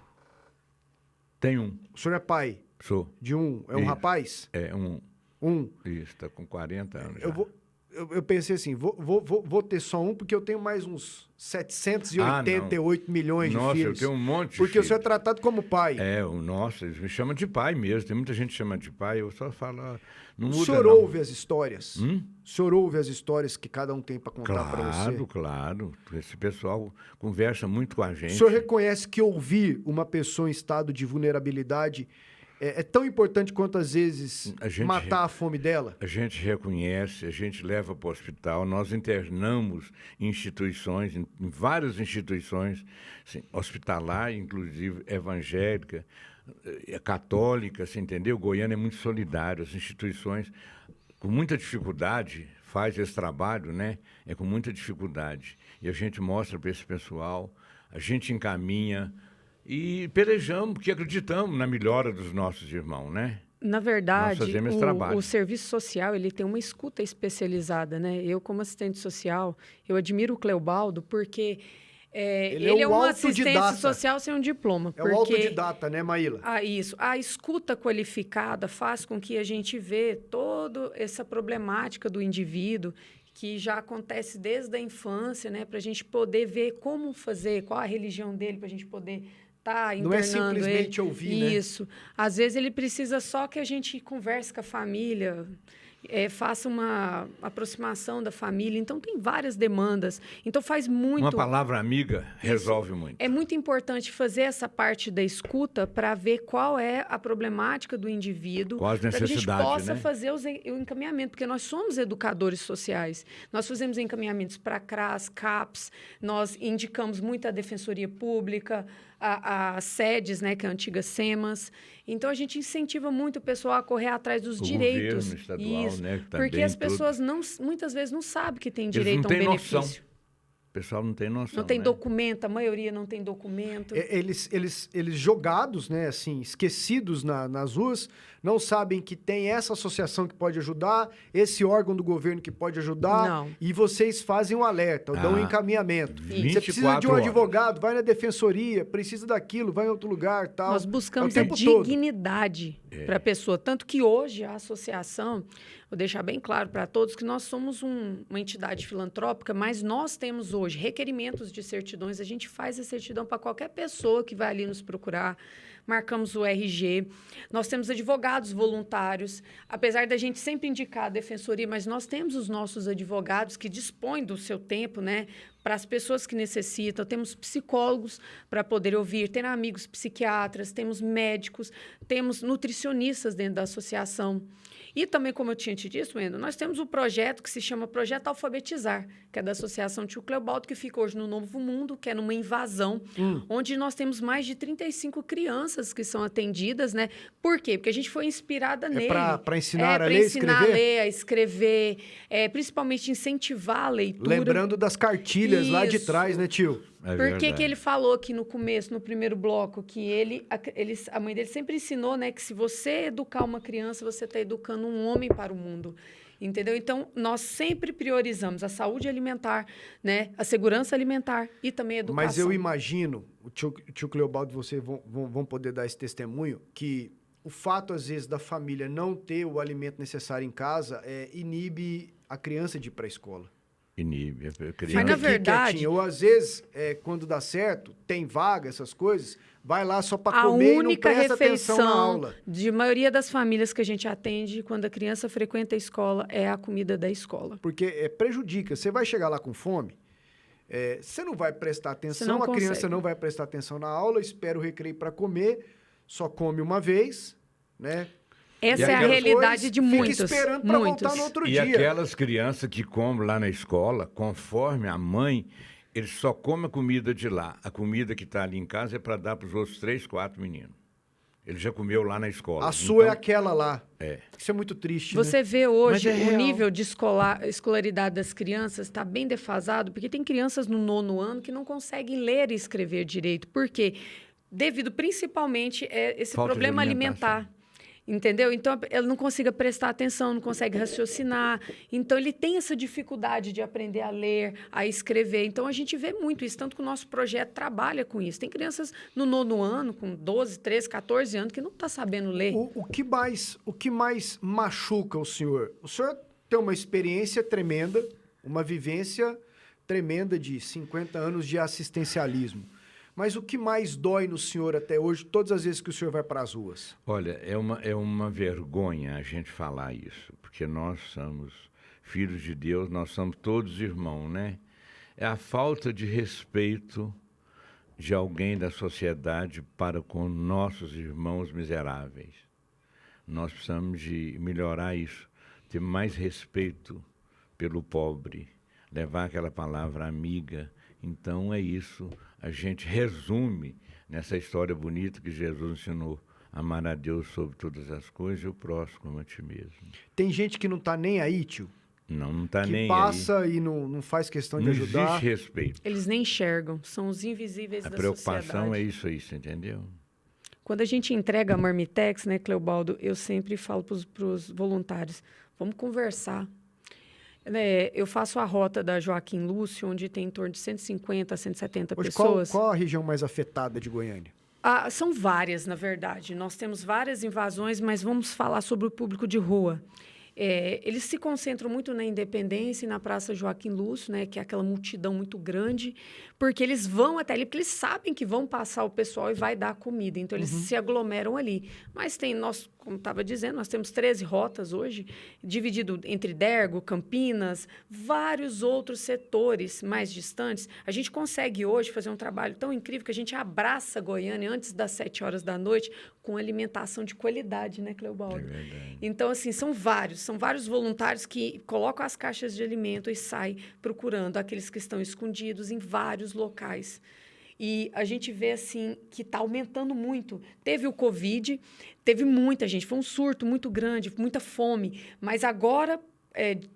Tem um, O senhor é pai sou. de um? É um Isso. rapaz? É um. Um. Isso, está com 40 anos. Já. Eu pensei assim, vou ter só um, porque eu tenho mais uns 788 milhões de Nossa, filhos. eu tenho um monte de Porque o senhor é filhos. tratado como pai. Nossa, eles me chamam de pai mesmo. Tem muita gente que chama de pai, eu só falo, não O muda senhor não. ouve as histórias? O senhor ouve as histórias que cada um tem para contar para você? Claro, claro. Esse pessoal conversa muito com a gente. O senhor reconhece que ouvir uma pessoa em estado de vulnerabilidade é tão importante quanto, às vezes, matar a fome dela? A gente reconhece, a gente leva para o hospital, nós internamos em instituições, em várias instituições, assim, hospitalar, inclusive evangélica, católica, você entendeu? Goiânia é muito solidário, as instituições, com muita dificuldade, faz esse trabalho, né? É com muita dificuldade. E a gente mostra para esse pessoal, a gente encaminha. e pelejamos, porque acreditamos na melhora dos nossos irmãos, né? Na verdade, Nós fazemos esse trabalho. o serviço social ele tem uma escuta especializada, né? Eu, como assistente social, eu admiro o Cleobaldo porque ele é um assistente social sem um diploma. É o autodidata, né, Maíla? Isso. A escuta qualificada faz com que a gente vê toda essa problemática do indivíduo que já acontece desde a infância, né? Para a gente poder ver como fazer, qual a religião dele, para a gente poder tá internando. Não é simplesmente ele. ouvir, né? Isso. Às vezes ele precisa só que a gente converse com a família, faça uma aproximação da família. Então, tem várias demandas. Então, faz muito... Uma palavra amiga resolve muito. É muito importante fazer essa parte da escuta para ver qual é a problemática do indivíduo. Qual as necessidades, para que a gente possa né? fazer o encaminhamento, porque nós somos educadores sociais. Nós fazemos encaminhamentos para a CRAS, CAPS, nós indicamos muito a Defensoria Pública, a SEDES, né, que é a antiga SEMAS. Então, a gente incentiva muito o pessoal a correr atrás dos direitos. Governo estadual, isso, né, que porque as pessoas tudo. muitas vezes não sabem que tem Eles direito não a um têm benefício. noção. O pessoal não tem noção. Não tem né? documento, a maioria não tem documento. Eles jogados, né, assim, esquecidos nas ruas, não sabem que tem essa associação que pode ajudar, esse órgão do governo que pode ajudar, Não. e vocês fazem o alerta, dão um encaminhamento. Você 24 precisa de um horas. advogado, vai na defensoria, precisa daquilo, vai em outro lugar, tal. Nós buscamos É a o tempo todo. dignidade para a pessoa. Tanto que hoje a associação, vou deixar bem claro para todos que nós somos uma entidade filantrópica, mas nós temos hoje requerimentos de certidões. A gente faz a certidão para qualquer pessoa que vai ali nos procurar. Marcamos o RG. Nós temos advogados voluntários. Apesar da gente sempre indicar a defensoria, mas nós temos os nossos advogados que dispõem do seu tempo, né, para as pessoas que necessitam. Temos psicólogos para poder ouvir, temos amigos psiquiatras, temos médicos, temos nutricionistas dentro da associação. E também, como eu tinha te dito, Wendel, nós temos um projeto que se chama Projeto Alfabetizar, que é da Associação Tio Cleobaldo, que fica hoje no Novo Mundo, que é numa invasão, onde nós temos mais de 35 crianças que são atendidas, né? Por quê? Porque a gente foi inspirada nele. Para ensinar a ler, para ensinar escrever? a ler, a escrever, principalmente incrivar a leitura. Lembrando das cartilhas lá de Isso. trás, né, tio? É Por que verdade. que ele falou aqui no começo, no primeiro bloco, que a mãe dele sempre ensinou, né, que se você educar uma criança, você está educando um homem para o mundo, entendeu? Então, nós sempre priorizamos a saúde alimentar, né, a segurança alimentar e também a educação. Mas eu imagino, o tio Cleobaldo e você vão poder dar esse testemunho, que o fato, às vezes, da família não ter o alimento necessário em casa inibe a criança de ir para a escola. Inibe. Eu Mas, queria... na Fica verdade- quietinho. Ou, às vezes, quando dá certo, tem vaga, essas coisas, vai lá só para A comer e não única presta atenção na refeição aula. de maioria das famílias que a gente atende quando a criança frequenta a escola é a comida da escola. Porque prejudica. Você vai chegar lá com fome, você não vai prestar atenção, não a criança consegue. não vai prestar atenção na aula, espera o recreio para comer, só come uma vez, né? Essa E é a aquelas realidade de muitos. Fica esperando para muitos. voltar no outro E dia. aquelas crianças que comem lá na escola, conforme a mãe, eles só comem a comida de lá. A comida que está ali em casa é para dar para os outros 3, 4 meninos. Ele já comeu lá na escola. A sua é Então, aquela lá. É. Isso é muito triste, né? Você vê hoje Mas é o real. nível de escolaridade das crianças está bem defasado, porque tem crianças no 9º ano que não conseguem ler e escrever direito. Por quê? Devido principalmente a esse Falta de problema alimentação. alimentar. Entendeu? Então, ele não consiga prestar atenção, não consegue raciocinar. Então, ele tem essa dificuldade de aprender a ler, a escrever. Então, a gente vê muito isso, tanto que o nosso projeto trabalha com isso. Tem crianças no 9º ano, com 12, 13, 14 anos, que não está sabendo ler. O que mais machuca o senhor? O senhor tem uma experiência tremenda, uma vivência tremenda de 50 anos de assistencialismo. Mas o que mais dói no senhor até hoje, todas as vezes que o senhor vai para as ruas? Olha, é uma vergonha a gente falar isso, porque nós somos filhos de Deus, nós somos todos irmãos, né? É a falta de respeito de alguém da sociedade para com nossos irmãos miseráveis. Nós precisamos de melhorar isso, ter mais respeito pelo pobre, levar aquela palavra amiga. Então é isso, a gente resume nessa história bonita que Jesus ensinou, amar a Deus sobre todas as coisas e o próximo como a ti mesmo. Tem gente que não tá nem aí, tio. Não está que nem passa e não faz questão aí. de Não ajudar. existe respeito. Eles nem enxergam, são os invisíveis A da preocupação sociedade. é isso aí, você entendeu? Quando a gente entrega a Marmitex, né, Cleobaldo, eu sempre falo para os voluntários, vamos conversar. Eu faço a rota da Joaquim Lúcio, onde tem em torno de 150 a 170 Hoje, pessoas. qual a região mais afetada de Goiânia? São várias, na verdade. Nós temos várias invasões, mas vamos falar sobre o público de rua. Eles se concentram muito na Independência e na Praça Joaquim Lúcio, né, que é aquela multidão muito grande, porque eles vão até ali, porque eles sabem que vão passar o pessoal e vai dar comida. Então, eles se aglomeram ali. Mas nós, como estava dizendo, nós temos 13 rotas hoje, dividido entre Dergo, Campinas, vários outros setores mais distantes. A gente consegue hoje fazer um trabalho tão incrível que a gente abraça Goiânia antes das 7 horas da noite com alimentação de qualidade, né, Cleobaldo? É verdade. Então, assim, são vários voluntários que colocam as caixas de alimento e saem procurando aqueles que estão escondidos em vários locais. E a gente vê, assim, que está aumentando muito. Teve o Covid, teve muita gente, foi um surto muito grande, muita fome, mas agora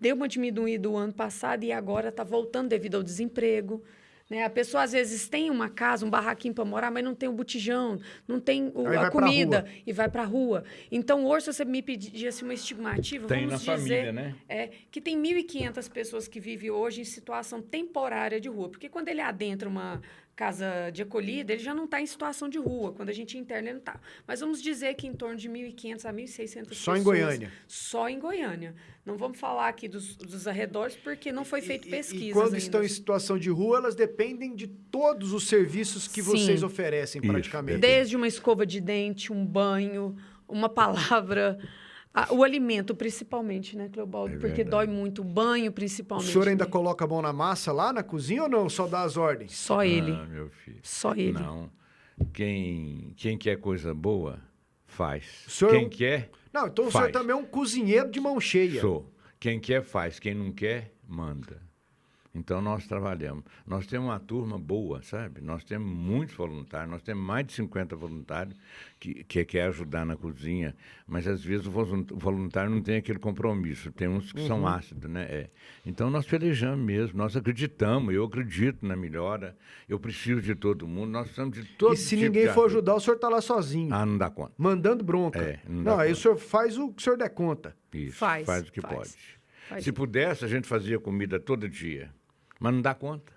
deu uma diminuída o ano passado e agora está voltando devido ao desemprego. Né? A pessoa, às vezes, tem uma casa, um barraquinho para morar, mas não tem o botijão, não tem a comida e vai para a rua. Então, hoje, se você me pedisse uma estimativa, Tem vamos na dizer família, né? que tem 1.500 pessoas que vivem hoje em situação temporária de rua. Porque quando ele adentra uma casa de acolhida, ele já não está em situação de rua. Quando a gente interna, ele não está. Mas vamos dizer que em torno de 1.500 a 1.600 pessoas. Só em Goiânia? Só em Goiânia. Não vamos falar aqui dos arredores, porque não foi feita pesquisa. E quando ainda. estão em situação de rua, elas dependem de todos os serviços que vocês oferecem, praticamente. Desde uma escova de dente, um banho, uma palavra... O alimento, principalmente, né, Cleobaldo? Porque dói muito. O banho, principalmente. O senhor ainda coloca a mão na massa lá na cozinha ou não? Só dá as ordens? Só ele. Meu filho. Só ele. Não. Quem quer coisa boa, faz. Senhor... Quem quer, Não, então faz. o senhor também é um cozinheiro de mão cheia. Sou. Quem quer, faz. Quem não quer, manda. Então, nós trabalhamos. Nós temos uma turma boa, sabe? Nós temos muitos voluntários, nós temos mais de 50 voluntários que quer ajudar na cozinha, mas, às vezes, o voluntário não tem aquele compromisso. Tem uns que são ácidos, né? Então, nós pelejamos mesmo, nós acreditamos, eu acredito na melhora, eu preciso de todo mundo, nós precisamos de todo E se tipo ninguém de for ajuda. ajudar, o senhor está lá sozinho, não dá conta. mandando bronca. não dá aí conta. o senhor faz o que o senhor der conta. Isso, Faz o que pode. Faz. Se pudesse, a gente fazia comida todo dia, mas não dá conta.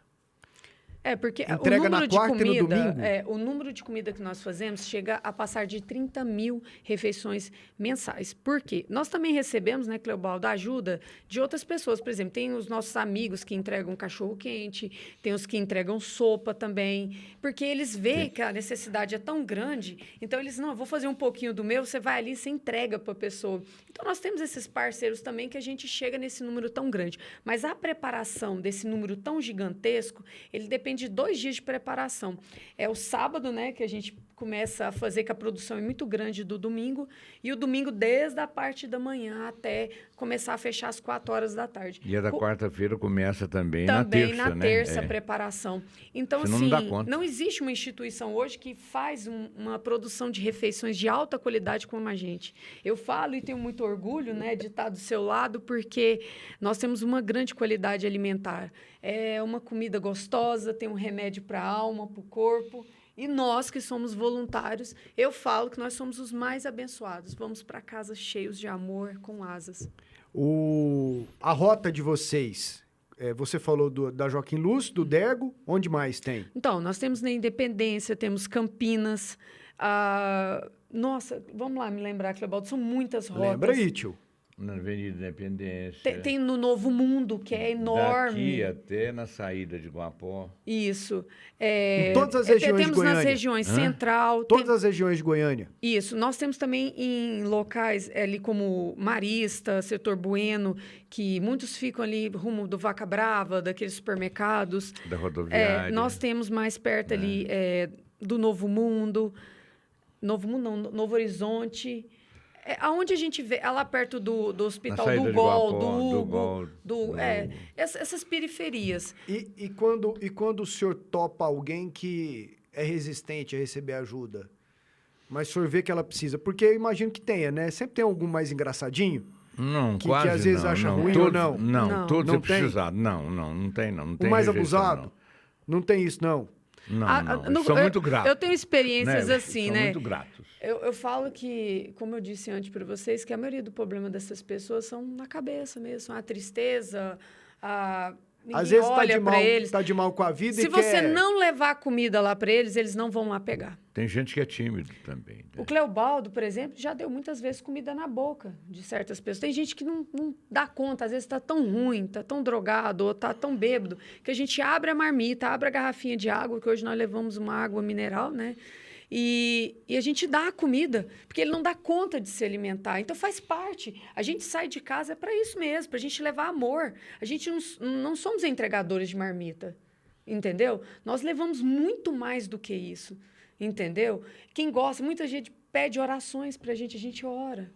Porque Entrega o número na de quarta e no comida, domingo? o número de comida que nós fazemos chega a passar de 30 mil refeições mensais. Por quê? Nós também recebemos, né, Cleobaldo, ajuda de outras pessoas. Por exemplo, tem os nossos amigos que entregam cachorro-quente, tem os que entregam sopa também, porque eles veem que a necessidade é tão grande, então eles, não, eu vou fazer um pouquinho do meu, você vai ali e você entrega para a pessoa. Então, nós temos esses parceiros também que a gente chega nesse número tão grande. Mas a preparação desse número tão gigantesco, ele depende de 2 dias de preparação. É o sábado, né, que a gente começa a fazer, que a produção é muito grande do domingo, e o domingo desde a parte da manhã até começar a fechar às 4 horas da tarde. E a da quarta-feira começa também na Também terça, na terça, né? a preparação. Então, Senão assim, não dá conta. não existe uma instituição hoje que faz uma produção de refeições de alta qualidade como a gente. Eu falo e tenho muito orgulho, né, de estar do seu lado, porque nós temos uma grande qualidade alimentar. É uma comida gostosa, tem um remédio para a alma, para o corpo. E nós, que somos voluntários, eu falo que nós somos os mais abençoados. Vamos para casa cheios de amor, com asas. A rota de vocês, você falou da Joaquim Lúcio, do Dergo, onde mais tem? Então, nós temos na Independência, temos Campinas. Nossa, vamos lá me lembrar, Cleobaldo, são muitas rotas. Lembra aí, tio. Na Avenida Independência. Tem no Novo Mundo, que é enorme. Daqui até na saída de Guapó. Isso. Em todas as regiões de temos Goiânia? nas regiões Central. Todas as regiões de Goiânia? Isso. Nós temos também em locais ali como Marista, Setor Bueno, que muitos ficam ali rumo do Vaca Brava, daqueles supermercados. Da rodoviária. Nós temos mais perto ali do Novo Mundo. Novo Mundo não, Novo Horizonte. Aonde a gente vê, lá perto do Hospital do Gol, do Hugo, essas periferias. E quando o senhor topa alguém que é resistente a receber ajuda, mas o senhor vê que ela precisa? Porque eu imagino que tenha, né? Sempre tem algum mais engraçadinho. Não, que quase às vezes não, acha não. ruim Todos, ou não? Não. todos Não é tem? precisado. Não tem não. Não tem O mais rejeição, abusado? Não tem isso, não. Não, eles são muito gratos. Eu tenho experiências né? assim, São né? muito gratos. Eu falo que, como eu disse antes para vocês, que a maioria do problema dessas pessoas são na cabeça mesmo, a tristeza, ninguém Às vezes olha para eles. tá de mal com a vida Se e você quer... não levar comida lá para eles não vão lá pegar. Tem gente que é tímido também. Né? O Cleobaldo, por exemplo, já deu muitas vezes comida na boca de certas pessoas. Tem gente que não dá conta, às vezes está tão ruim, está tão drogado ou está tão bêbado, que a gente abre a marmita, abre a garrafinha de água, que hoje nós levamos uma água mineral, né? E a gente dá a comida, porque ele não dá conta de se alimentar. Então, faz parte. A gente sai de casa para isso mesmo, para a gente levar amor. A gente não somos entregadores de marmita, entendeu? Nós levamos muito mais do que isso, entendeu? Quem gosta, muita gente pede orações para a gente ora.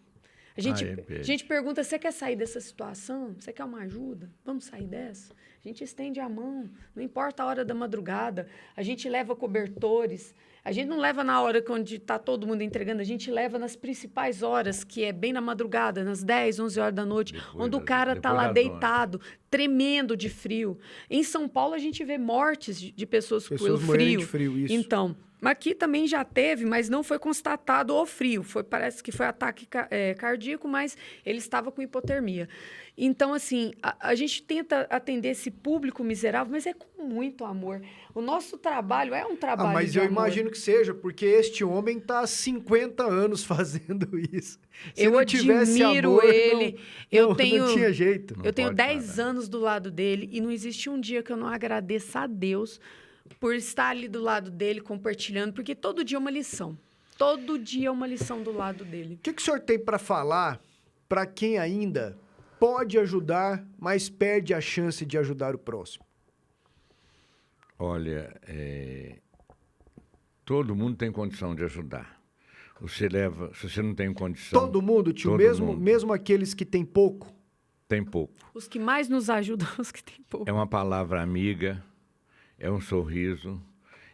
A gente pergunta, você quer sair dessa situação? Você quer uma ajuda? Vamos sair dessa? A gente estende a mão, não importa a hora da madrugada. A gente leva cobertores. A gente não leva na hora onde está todo mundo entregando, a gente leva nas principais horas, que é bem na madrugada, nas 10, 11 horas da noite, onde o cara está lá deitado, tremendo de frio. Em São Paulo, a gente vê mortes de pessoas pelo frio. De frio, isso. Então, aqui também já teve, mas não foi constatado o frio. Parece que foi ataque cardíaco, mas ele estava com hipotermia. Então, assim, a gente tenta atender esse público miserável, mas é com muito amor. O nosso trabalho é um trabalho mas de eu amor. imagino que seja, porque este homem está há 50 anos fazendo isso. Se eu não tivesse admiro amor, ele. não tinha jeito. Eu tenho 10 anos do lado dele e não existe um dia que eu não agradeça a Deus por estar ali do lado dele, compartilhando, porque todo dia é uma lição. Todo dia é uma lição do lado dele. O que o senhor tem para falar para quem ainda pode ajudar, mas perde a chance de ajudar o próximo? Olha, todo mundo tem condição de ajudar. Se você não tem condição... Todo mundo, tio? Mesmo aqueles que têm pouco? Tem pouco. Os que mais nos ajudam, os que têm pouco. É uma palavra amiga, é um sorriso,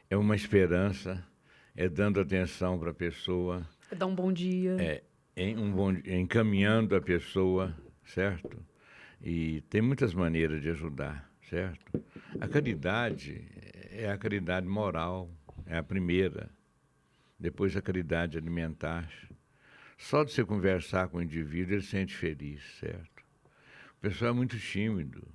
é uma esperança, é dando atenção para a pessoa. É dar um bom dia. Encaminhando a pessoa, certo? E tem muitas maneiras de ajudar, certo? A caridade é a caridade moral, é a primeira. Depois a caridade alimentar. Só de você conversar com o indivíduo, ele se sente feliz, certo? O pessoal é muito tímido.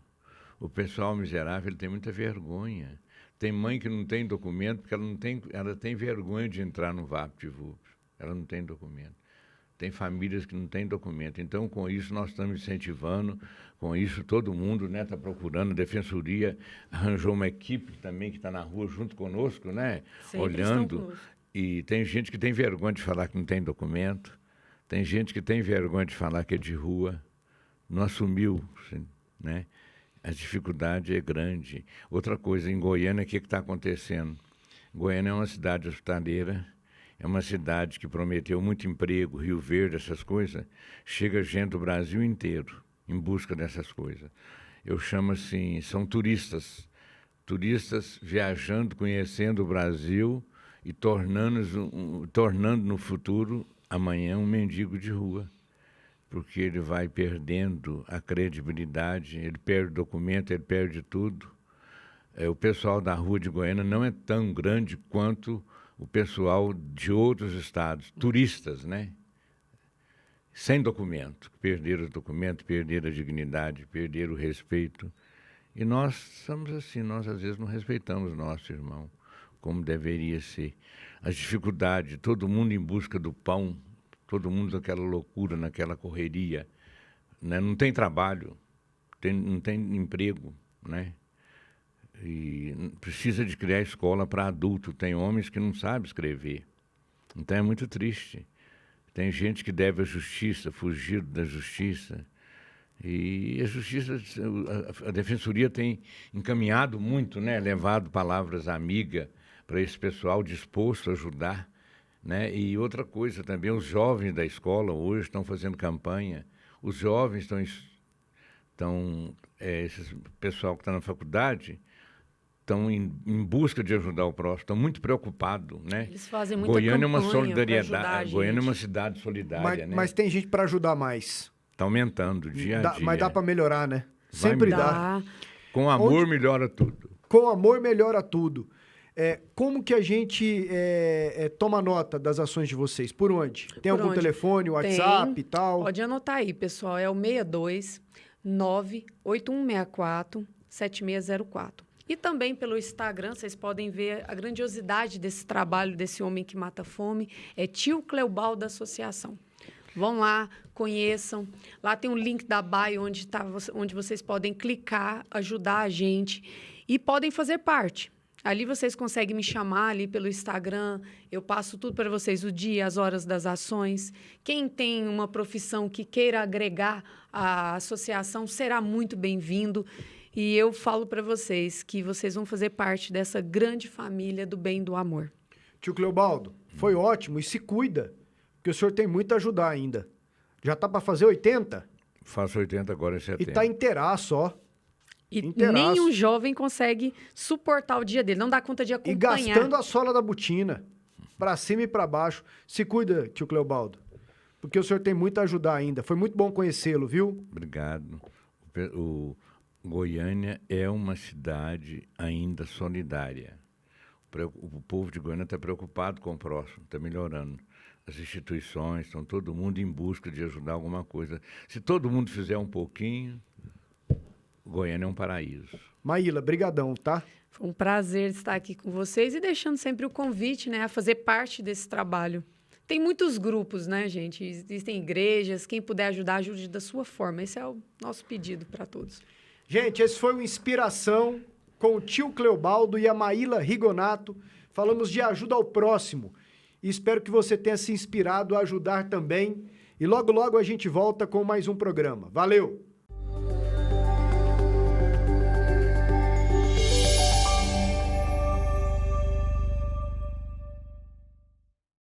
O pessoal miserável, ele tem muita vergonha. Tem mãe que não tem documento porque ela tem vergonha de entrar no VaptVupt. Ela não tem documento. Tem famílias que não têm documento. Então, com isso, nós estamos incentivando. Com isso, todo mundo está procurando. A Defensoria arranjou uma equipe também que está na rua junto conosco, né? Olhando. E tem gente que tem vergonha de falar que não tem documento. Tem gente que tem vergonha de falar que é de rua. Não assumiu, né? A dificuldade é grande. Outra coisa, em Goiânia, o que está acontecendo? Goiânia é uma cidade hospitaleira, é uma cidade que prometeu muito emprego, Rio Verde, essas coisas. Chega gente do Brasil inteiro em busca dessas coisas. Eu chamo assim, são turistas viajando, conhecendo o Brasil e tornando no futuro, amanhã, um mendigo de rua. Porque ele vai perdendo a credibilidade, ele perde o documento, ele perde tudo. O pessoal da rua de Goiânia não é tão grande quanto o pessoal de outros estados, turistas, né? Sem documento, perderam o documento, perderam a dignidade, perderam o respeito. E nós somos assim, nós às vezes não respeitamos nosso irmão, como deveria ser. As dificuldades, todo mundo em busca do pão, todo mundo naquela loucura, naquela correria, né? Não tem trabalho, não tem emprego, né? E precisa de criar escola para adulto. Tem homens que não sabem escrever. Então é muito triste. Tem gente que deve à justiça, fugir da justiça. E a justiça, a Defensoria tem encaminhado muito, né? Levado palavras amigas para esse pessoal disposto a ajudar. Né? E outra coisa também, os jovens da escola hoje estão fazendo campanha, os jovens esse pessoal que está na faculdade, estão em busca de ajudar o próximo, estão muito preocupados, né? Eles fazem muita Goiânia é uma campanha solidariedade, Goiânia é uma cidade solidária, mas tem gente para ajudar mais. Está aumentando dia a dia. Mas dá para melhorar, né? Vai Sempre melhorar. dá. Com amor melhora tudo. Com amor melhora tudo. Como que a gente toma nota das ações de vocês? Por onde? Tem algum telefone, WhatsApp e tal? Pode anotar aí, pessoal. É o 62 98164 7604. E também pelo Instagram, vocês podem ver a grandiosidade desse trabalho desse homem que mata a fome. É Tio Cleobaldo Associação. Vão lá, conheçam. Lá tem um link da bio onde vocês podem clicar, ajudar a gente e podem fazer parte. Ali vocês conseguem me chamar ali pelo Instagram. Eu passo tudo para vocês, o dia, as horas das ações. Quem tem uma profissão que queira agregar à associação será muito bem-vindo. E eu falo para vocês que vocês vão fazer parte dessa grande família do bem e do amor. Tio Cleobaldo, foi ótimo e se cuida, porque o senhor tem muito a ajudar ainda. Já tá para fazer 80? Faço 80 agora em setembro. E tá inteiraço, ó. E Inteiraço. nenhum jovem consegue suportar o dia dele, não dá conta de acompanhar. E gastando a sola da botina, para cima e para baixo. Se cuida, tio Cleobaldo, porque o senhor tem muito a ajudar ainda. Foi muito bom conhecê-lo, viu? Obrigado. O Goiânia é uma cidade ainda solidária. O povo de Goiânia está preocupado com o próximo, está melhorando. As instituições, estão todo mundo em busca de ajudar alguma coisa. Se todo mundo fizer um pouquinho, Goiânia é um paraíso. Maíla, brigadão, tá? Foi um prazer estar aqui com vocês e deixando sempre o convite, né, a fazer parte desse trabalho. Tem muitos grupos, né, gente? Existem igrejas, quem puder ajudar, ajude da sua forma. Esse é o nosso pedido para todos. Gente, esse foi o Inspiração com o tio Cleobaldo e a Maíla Rigonato. Falamos de ajuda ao próximo. E espero que você tenha se inspirado a ajudar também. E logo, logo a gente volta com mais um programa. Valeu!